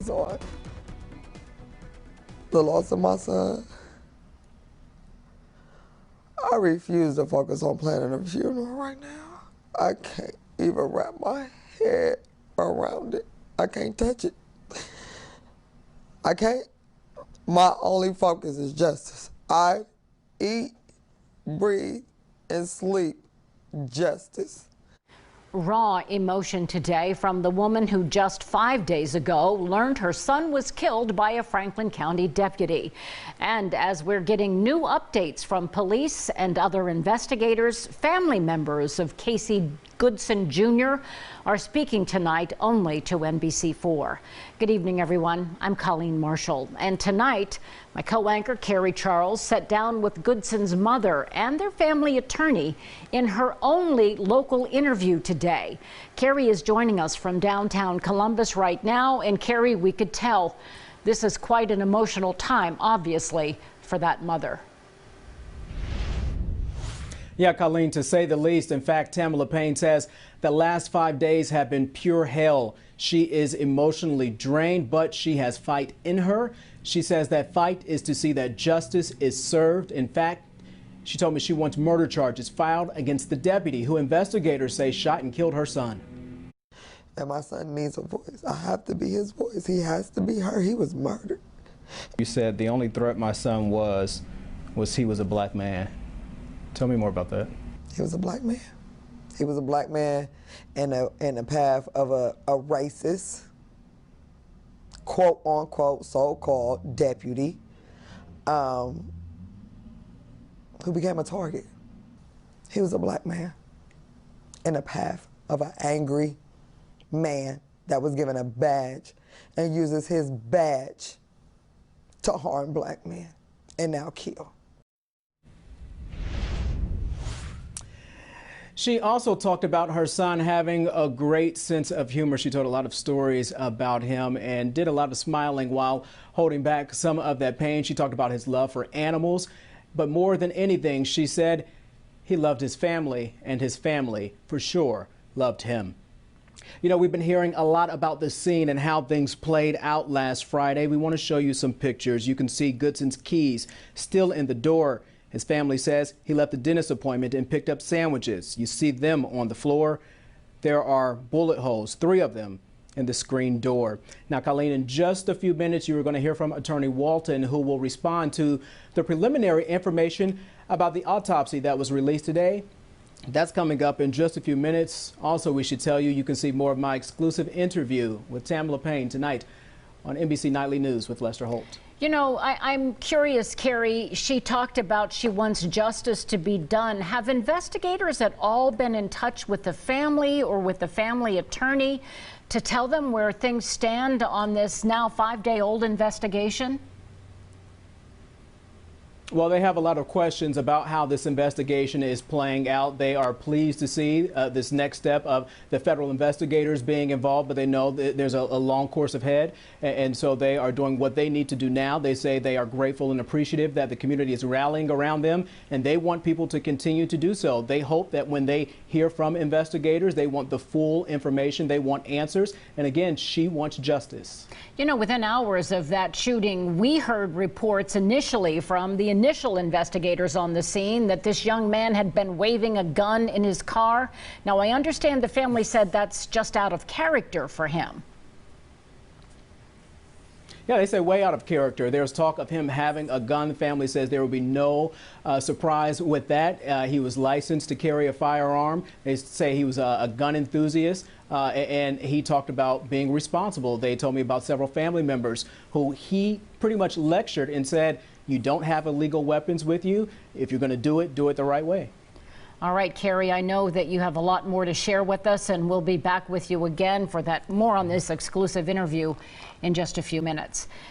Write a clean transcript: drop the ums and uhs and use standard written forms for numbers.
focus on the loss of my son. I refuse to focus on planning a funeral right now. I can't even wrap my head around it. I can't touch it. I can't. My only focus is justice. I eat, breathe, and sleep justice. Raw emotion today from the woman who just 5 days ago learned her son was killed by a Franklin County deputy. And as we're getting new updates from police and other investigators, family members of Casey Goodson Jr. are speaking tonight only to NBC4. Good evening, everyone. I'm Colleen Marshall. And tonight, my co-anchor Carrie Charles sat down with Goodson's mother and their family attorney in her only local interview today. Carrie is joining us from downtown Columbus right now. And Carrie, we could tell this is quite an emotional time, obviously, for that mother. Yeah, Colleen, to say the least. In fact, Tamala Payne says the last 5 days have been pure hell. She is emotionally drained, but she has fight in her. She says that fight is to see that justice is served. In fact, she told me she wants murder charges filed against the deputy who investigators say shot and killed her son. And my son needs a voice. I have to be his voice. He has to be her. He was murdered. You said the only threat my son was he was a black man. Tell me more about that. He was a black man. He was a black man in the path of a racist, quote unquote, so-called deputy who became a target. He was a black man in the path of an angry man that was given a badge and uses his badge to harm black men and now kill. She also talked about her son having a great sense of humor. She told a lot of stories about him and did a lot of smiling while holding back some of that pain. She talked about his love for animals, but more than anything, she said he loved his family, and his family, for sure, loved him. You know, we've been hearing a lot about the scene and how things played out last Friday. We want to show you some pictures. You can see Goodson's keys still in the door. His family says he left the dentist appointment and picked up sandwiches. You see them on the floor. There are bullet holes, 3 of them, in the screen door. Now, Colleen, in just a few minutes, you are going to hear from Attorney Walton, who will respond to the preliminary information about the autopsy that was released today. That's coming up in just a few minutes. Also, we should tell you, you can see more of my exclusive interview with Tamala Payne tonight on NBC Nightly News with Lester Holt. You know, I'm curious, Carrie, she talked about she wants justice to be done. Have investigators at all been in touch with the family or with the family attorney to tell them where things stand on this now 5-day-old investigation? Well, they have a lot of questions about how this investigation is playing out. They are pleased to see this next step of the federal investigators being involved, but they know that there's a long course ahead, and so they are doing what they need to do now. They say they are grateful and appreciative that the community is rallying around them, and they want people to continue to do so. They hope that when they hear from investigators, they want the full information, they want answers, and again, she wants justice. You know, within hours of that shooting, we heard reports initially from the initial investigators on the scene that this young man had been waving a gun in his car. Now, I understand the family said that's just out of character for him. Yeah, they say way out of character. There's talk of him having a gun. The family says there will be no surprise with that. He was licensed to carry a firearm. They say he was a gun enthusiast, and he talked about being responsible. They told me about several family members who he pretty much lectured and said, you don't have illegal weapons with you. If you're going to do it the right way. All right, Carrie, I know that you have a lot more to share with us, and we'll be back with you again for that more on this exclusive interview in just a few minutes.